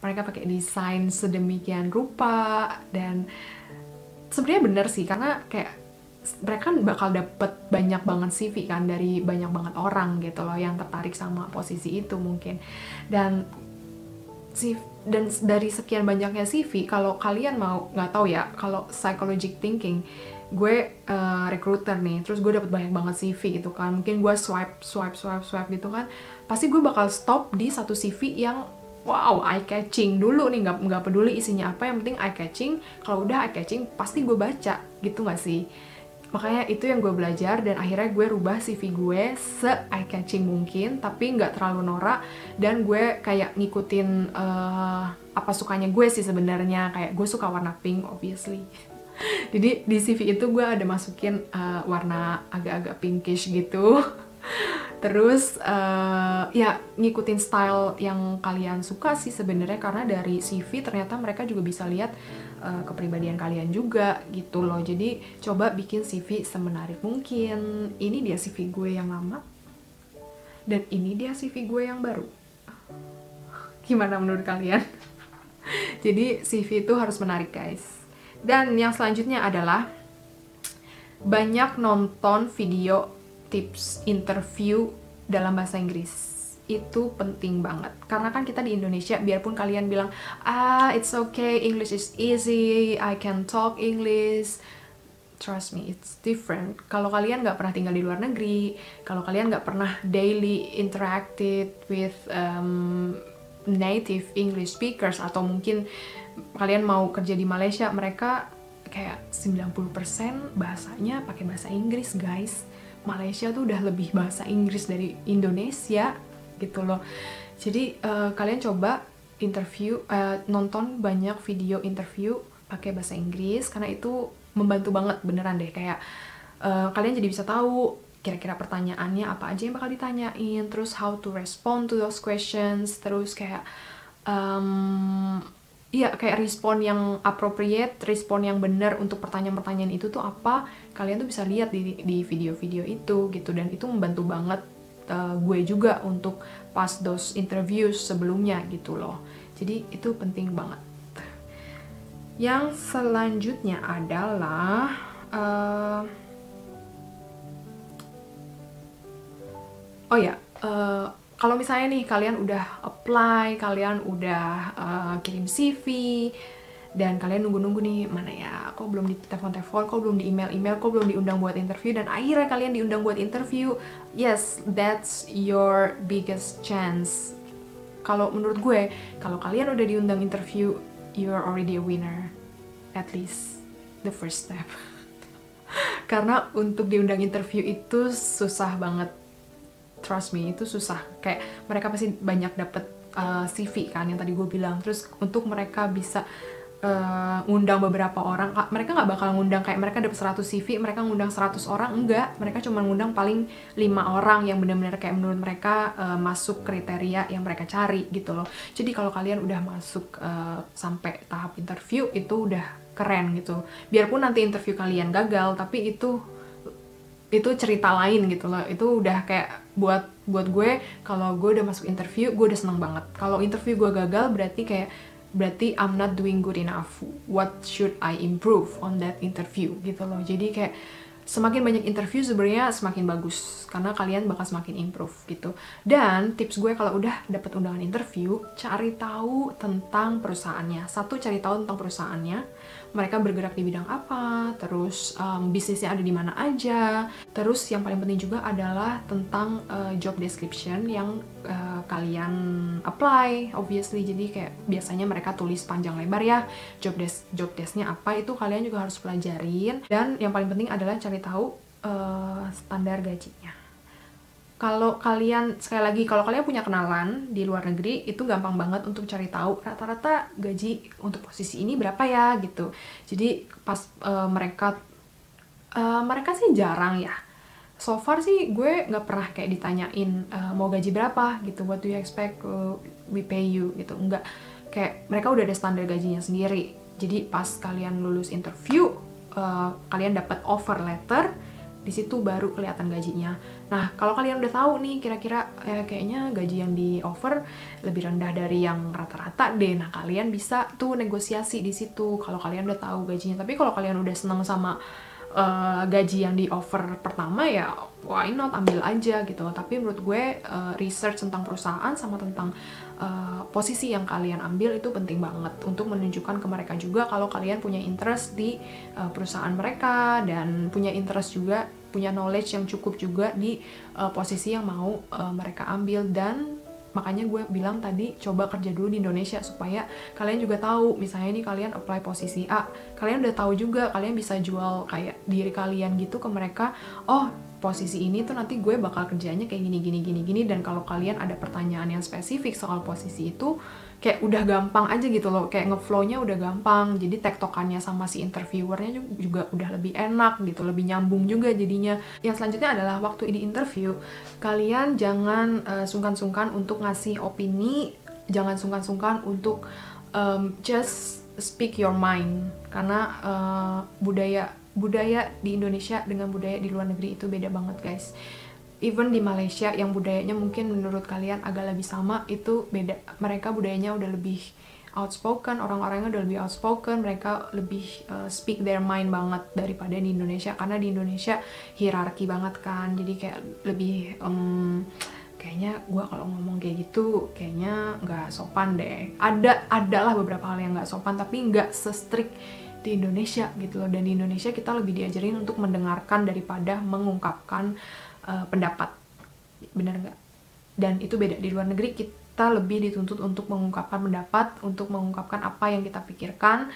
mereka pakai desain sedemikian rupa. Dan sebenarnya bener sih, karena kayak mereka kan bakal dapet banyak banget CV kan dari banyak banget orang gitu loh yang tertarik sama posisi itu mungkin. Dan dari sekian banyaknya CV, kalau kalian mau, nggak tahu ya, kalau psychological thinking, gue recruiter nih, terus gue dapet banyak banget CV gitu kan, mungkin gue swipe gitu kan, pasti gue bakal stop di satu CV yang wow, eye catching dulu nih, nggak peduli isinya apa, yang penting eye catching. Kalau udah eye catching pasti gue baca gitu nggak sih. Makanya itu yang gue belajar, dan akhirnya gue rubah CV gue se-eye catching mungkin, tapi nggak terlalu norak, dan gue kayak ngikutin apa sukanya gue sih sebenarnya. Kayak gue suka warna pink, obviously. Jadi di CV itu gue ada masukin warna agak-agak pinkish gitu. Terus ya ngikutin style yang kalian suka sih sebenarnya, karena dari CV ternyata mereka juga bisa lihat kepribadian kalian juga gitu loh. Jadi coba bikin CV semenarik mungkin. Ini dia CV gue yang lama, dan ini dia CV gue yang baru. Gimana menurut kalian? Jadi CV itu harus menarik guys. Dan yang selanjutnya adalah banyak nonton video tips interview dalam bahasa Inggris. Itu penting banget, karena kan kita di Indonesia, biarpun kalian bilang it's okay, English is easy, I can talk English, trust me, it's different. Kalau kalian nggak pernah tinggal di luar negeri, kalau kalian nggak pernah daily interacted with native English speakers, atau mungkin kalian mau kerja di Malaysia, mereka kayak 90% bahasanya pakai bahasa Inggris guys. Malaysia tuh udah lebih bahasa Inggris dari Indonesia gitu loh. Jadi kalian coba nonton banyak video interview pakai bahasa Inggris, karena itu membantu banget beneran deh. Kayak kalian jadi bisa tahu kira-kira pertanyaannya apa aja yang bakal ditanyain, terus how to respond to those questions, terus kayak iya, kayak respon yang appropriate, respon yang benar untuk pertanyaan-pertanyaan itu tuh apa, kalian tuh bisa lihat di video-video itu gitu. Dan itu membantu banget gue juga untuk pas those interviews sebelumnya gitu loh. Jadi itu penting banget. Yang selanjutnya adalah oh ya, kalau misalnya nih kalian udah apply, kalian udah kirim CV, dan kalian nunggu-nunggu nih, mana ya, kok belum di telepon-telepon, kok belum di email-email, kok belum diundang buat interview, dan akhirnya kalian diundang buat interview. Yes, that's your biggest chance. Kalau menurut gue, kalau kalian udah diundang interview, you are already a winner. At least the first step. Karena untuk diundang interview itu susah banget. Trust me, itu susah. Kayak mereka pasti banyak dapet CV kan yang tadi gue bilang. Terus untuk mereka bisa ngundang beberapa orang, mereka nggak bakal ngundang kayak mereka dapet 100 CV, mereka ngundang 100 orang, enggak. Mereka cuma ngundang paling 5 orang yang benar-benar kayak menurut mereka masuk kriteria yang mereka cari gitu loh. Jadi kalau kalian udah masuk sampai tahap interview, itu udah keren gitu. Biarpun nanti interview kalian gagal, tapi itu cerita lain gitu loh. Itu udah kayak buat gue, kalau gue udah masuk interview, gue udah seneng banget. Kalau interview gue gagal, berarti I'm not doing good enough. What should I improve on that interview gitu loh. Jadi kayak semakin banyak interview sebenarnya semakin bagus, karena kalian bakal semakin improve gitu. Dan tips gue kalau udah dapet undangan interview, cari tahu tentang perusahaannya. Satu, cari tahu tentang perusahaannya, mereka bergerak di bidang apa, terus bisnisnya ada di mana aja. Terus yang paling penting juga adalah tentang job description yang kalian apply, obviously. Jadi kayak biasanya mereka tulis panjang lebar ya, job desk-nya apa, itu kalian juga harus pelajarin. Dan yang paling penting adalah cari tahu standar gajinya. Kalau kalian, sekali lagi, kalau kalian punya kenalan di luar negeri, itu gampang banget untuk cari tahu rata-rata gaji untuk posisi ini berapa ya gitu. Jadi pas mereka sih jarang ya. So far sih gue nggak pernah kayak ditanyain mau gaji berapa gitu, what do you expect we pay you gitu, enggak. Kayak mereka udah ada standar gajinya sendiri. Jadi pas kalian lulus interview, kalian dapat offer letter, Di situ baru kelihatan gajinya. Nah, kalau kalian udah tahu nih kira-kira kayaknya gaji yang di offer lebih rendah dari yang rata-rata deh. Nah, kalian bisa tuh negosiasi di situ kalau kalian udah tahu gajinya. Tapi kalau kalian udah seneng sama gaji yang di offer pertama, ya why not, ambil aja gitu. Tapi menurut gue research tentang perusahaan sama tentang posisi yang kalian ambil itu penting banget untuk menunjukkan ke mereka juga kalau kalian punya interest di perusahaan mereka, dan punya interest juga, punya knowledge yang cukup juga di posisi yang mau mereka ambil. Dan makanya gue bilang tadi, coba kerja dulu di Indonesia supaya kalian juga tahu. Misalnya nih kalian apply posisi A, kalian udah tahu juga, kalian bisa jual kayak diri kalian gitu ke mereka. Oh, posisi ini tuh nanti gue bakal kerjanya kayak gini. Dan kalau kalian ada pertanyaan yang spesifik soal posisi itu, kayak udah gampang aja gitu loh, kayak ngeflow-nya udah gampang. Jadi tektokannya sama si interviewernya juga udah lebih enak gitu, lebih nyambung juga jadinya. Yang selanjutnya adalah waktu di interview, kalian jangan sungkan-sungkan untuk ngasih opini, jangan sungkan-sungkan untuk just speak your mind. Karena budaya di Indonesia dengan budaya di luar negeri itu beda banget, guys. Even di Malaysia yang budayanya mungkin menurut kalian agak lebih sama, itu beda. Mereka budayanya udah lebih outspoken, orang-orangnya udah lebih outspoken, mereka lebih speak their mind banget daripada di Indonesia. Karena di Indonesia hierarki banget kan, jadi kayak lebih kayaknya gue kalau ngomong kayak gitu kayaknya nggak sopan deh. Adalah beberapa hal yang nggak sopan, tapi nggak se-strict di Indonesia gitu loh. Dan di Indonesia kita lebih diajarin untuk mendengarkan daripada mengungkapkan pendapat, bener nggak? Dan itu beda. Di luar negeri kita lebih dituntut untuk mengungkapkan pendapat, untuk mengungkapkan apa yang kita pikirkan,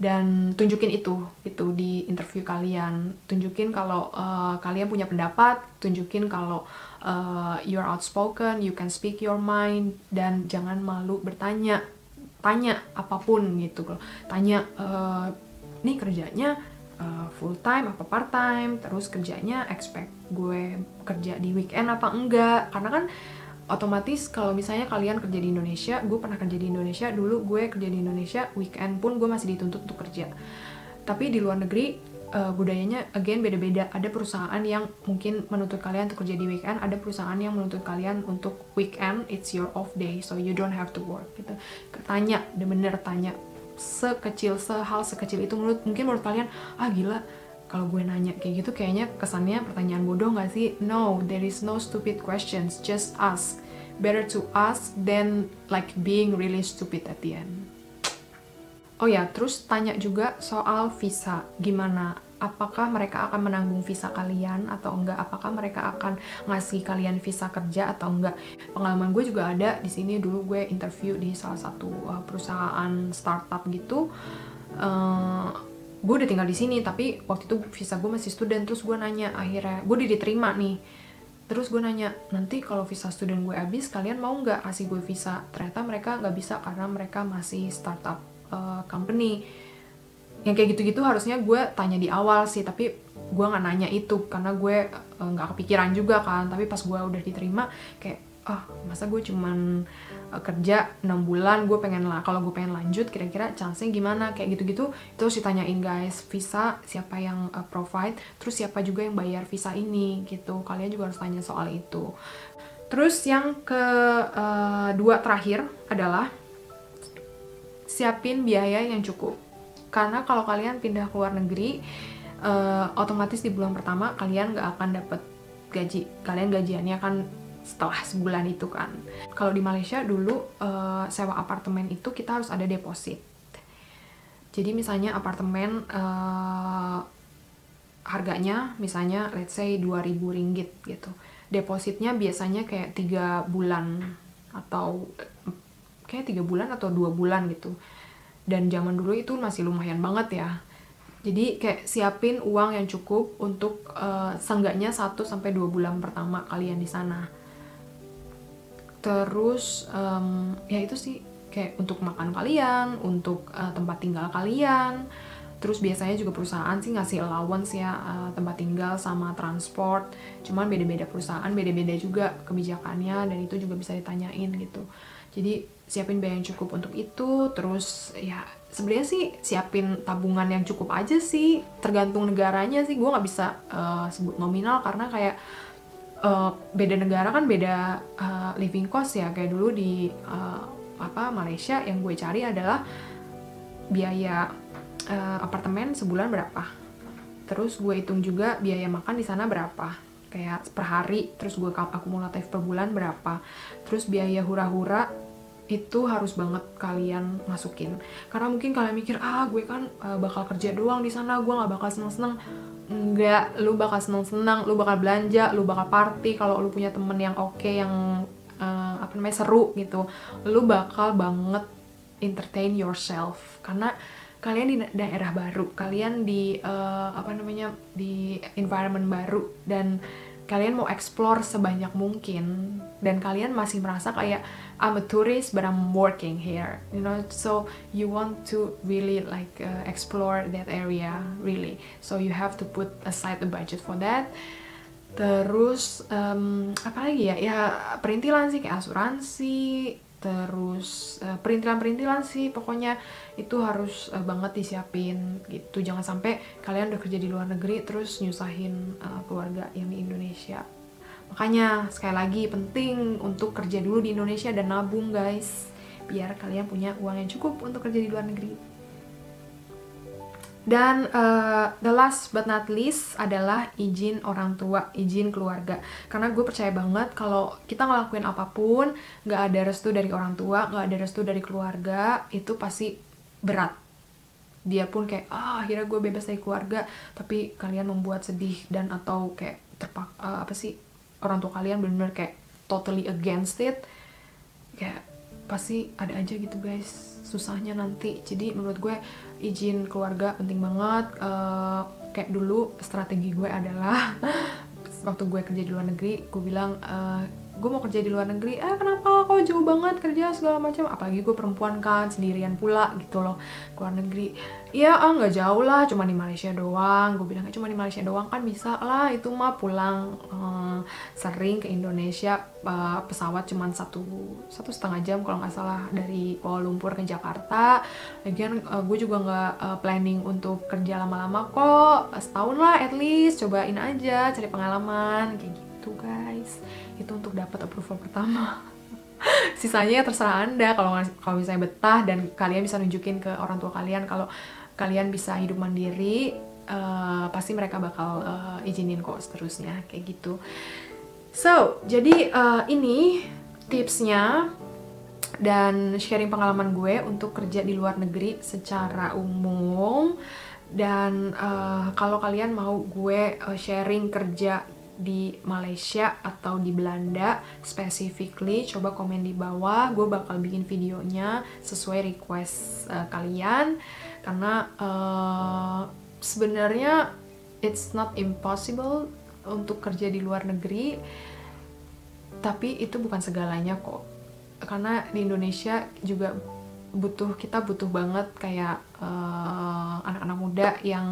dan tunjukin itu di interview kalian. Tunjukin kalau kalian punya pendapat, tunjukin kalau you're outspoken, you can speak your mind, dan jangan malu bertanya. Tanya apapun gitu loh. Tanya, nih kerjanya full time apa part time, terus kerjanya expect gue kerja di weekend apa enggak. Karena kan otomatis kalau misalnya kalian kerja di Indonesia, gue pernah kerja di Indonesia, dulu gue kerja di Indonesia, weekend pun gue masih dituntut untuk kerja. Tapi di luar negeri budayanya again beda-beda. Ada perusahaan yang mungkin menuntut kalian untuk kerja di weekend, ada perusahaan yang menuntut kalian untuk weekend it's your off day, so you don't have to work gitu. Tanya, bener tanya, hal sekecil itu mungkin menurut kalian, gila, kalau gue nanya kayak gitu kayaknya kesannya pertanyaan bodoh nggak sih? No, there is no stupid questions, just ask. Better to ask than like being really stupid at the end. Oh ya, terus tanya juga soal visa, gimana? Apakah mereka akan menanggung visa kalian atau enggak? Apakah mereka akan ngasih kalian visa kerja atau enggak? Pengalaman gue juga ada di sini. Dulu gue interview di salah satu perusahaan startup gitu. Gue udah tinggal di sini, tapi waktu itu visa gue masih student. Terus gue nanya, akhirnya gue udah diterima nih. Terus gue nanya, nanti kalau visa student gue habis, kalian mau nggak kasih gue visa? Ternyata mereka nggak bisa karena mereka masih startup company. Yang kayak gitu-gitu harusnya gue tanya di awal sih, tapi gue nggak nanya itu karena gue nggak kepikiran juga kan. Tapi pas gue udah diterima, kayak masa gue cuman kerja 6 bulan, kalau gue pengen lanjut, kira-kira chance-nya gimana, kayak gitu-gitu. Terus ditanyain, guys, visa siapa yang provide, terus siapa juga yang bayar visa ini gitu. Kalian juga harus tanya soal itu. Terus yang kedua terakhir adalah siapin biaya yang cukup. Karena kalau kalian pindah ke luar negeri, otomatis di bulan pertama kalian nggak akan dapet gaji. Kalian gajiannya kan setelah sebulan itu kan. Kalau di Malaysia dulu sewa apartemen itu kita harus ada deposit. Jadi misalnya apartemen harganya misalnya let's say 2.000 ringgit gitu. Depositnya biasanya kayak 3 bulan atau kayak 3 bulan atau 2 bulan gitu. Dan zaman dulu itu masih lumayan banget ya. Jadi kayak siapin uang yang cukup untuk seenggaknya 1-2 bulan pertama kalian di sana. Terus ya itu sih, kayak untuk makan kalian, untuk tempat tinggal kalian. Terus biasanya juga perusahaan sih ngasih allowance ya, tempat tinggal sama transport. Cuman beda-beda perusahaan, beda-beda juga kebijakannya, dan itu juga bisa ditanyain gitu. Jadi siapin biaya yang cukup untuk itu. Terus ya sebenarnya sih siapin tabungan yang cukup aja sih, tergantung negaranya sih. Gue nggak bisa sebut nominal karena kayak beda negara kan beda living cost ya. Kayak dulu di Malaysia yang gue cari adalah biaya apartemen sebulan berapa, terus gue hitung juga biaya makan di sana berapa kayak per hari, terus gue akumulatif per bulan berapa, terus biaya hura-hura itu harus banget kalian masukin. Karena mungkin kalian mikir, gue kan bakal kerja doang di sana, gue nggak bakal seneng-seneng. Enggak, lu bakal seneng-seneng, lu bakal belanja, lu bakal party. Kalau lu punya temen yang oke, yang seru gitu, lu bakal banget entertain yourself. Karena kalian di daerah baru, kalian di di environment baru, dan kalian mau explore sebanyak mungkin, dan kalian masih merasa kayak I'm a tourist but I'm working here, you know, so you want to really like explore that area really, so you have to put aside a budget for that. Terus apa lagi ya perintilan sih, kayak asuransi, terus perintilan sih, pokoknya itu harus banget disiapin gitu. Jangan sampai kalian udah kerja di luar negeri terus nyusahin keluarga yang di Indonesia. Makanya sekali lagi penting untuk kerja dulu di Indonesia dan nabung guys, biar kalian punya uang yang cukup untuk kerja di luar negeri. Dan the last but not least adalah izin orang tua, izin keluarga. Karena gue percaya banget kalau kita ngelakuin apapun, gak ada restu dari orang tua, gak ada restu dari keluarga, itu pasti berat. Dia pun kayak, akhirnya gue bebas dari keluarga, tapi kalian membuat sedih dan atau kayak orang tua kalian bener-bener kayak totally against it, kayak pasti ada aja gitu guys susahnya nanti. Jadi menurut gue izin keluarga penting banget. Kayak dulu strategi gue adalah waktu gue kerja di luar negeri, gue bilang gue mau kerja di luar negeri. Kenapa kok jauh banget kerja segala macam, apalagi gue perempuan kan, sendirian pula gitu loh ke luar negeri. Ya nggak jauh lah, cuma di Malaysia doang. Gue bilang cuma di Malaysia doang kan bisa lah, itu mah pulang sering ke Indonesia pesawat cuma 1,5 jam kalau nggak salah dari Kuala Lumpur ke Jakarta. Lagian gue juga nggak planning untuk kerja lama-lama kok, setahun lah at least, cobain aja, cari pengalaman kayak gitu guys. Itu untuk dapat approval pertama. Sisanya terserah Anda. Kalau misalnya betah dan kalian bisa nunjukin ke orang tua kalian kalau kalian bisa hidup mandiri, pasti mereka bakal izinin kok seterusnya kayak gitu. So, jadi ini tipsnya dan sharing pengalaman gue untuk kerja di luar negeri secara umum. Dan kalau kalian mau gue sharing kerja di Malaysia atau di Belanda specifically, coba komen di bawah. Gue bakal bikin videonya sesuai request kalian. Karena sebenarnya it's not impossible untuk kerja di luar negeri, tapi itu bukan segalanya kok. Karena di Indonesia juga kita butuh banget kayak anak-anak muda yang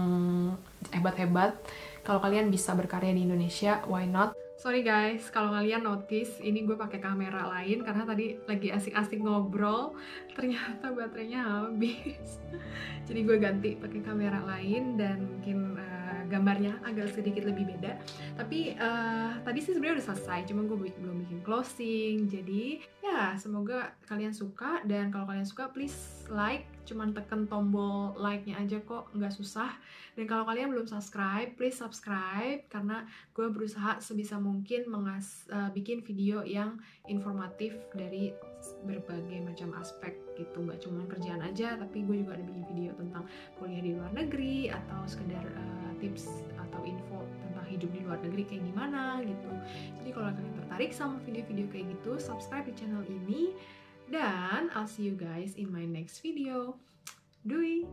hebat-hebat. Kalau kalian bisa berkarya di Indonesia, why not? Sorry guys, kalau kalian notice ini gue pakai kamera lain karena tadi lagi asik-asik ngobrol, ternyata baterainya habis. Jadi gue ganti pakai kamera lain dan mungkin gambarnya agak sedikit lebih beda. Tapi tadi sih sebenarnya udah selesai, cuma gue belum bikin closing. Jadi ya semoga kalian suka, dan kalau kalian suka please like, cuman tekan tombol like-nya aja kok, nggak susah. Dan kalau kalian belum subscribe, please subscribe, karena gue berusaha sebisa mungkin bikin video yang informatif dari berbagai macam aspek gitu, nggak cuma kerjaan aja, tapi gue juga ada bikin video tentang kuliah di luar negeri atau sekedar tips atau info tentang hidup di luar negeri kayak gimana gitu. Jadi kalau kalian tertarik sama video-video kayak gitu, subscribe di channel ini, dan I'll see you guys in my next video. Doei!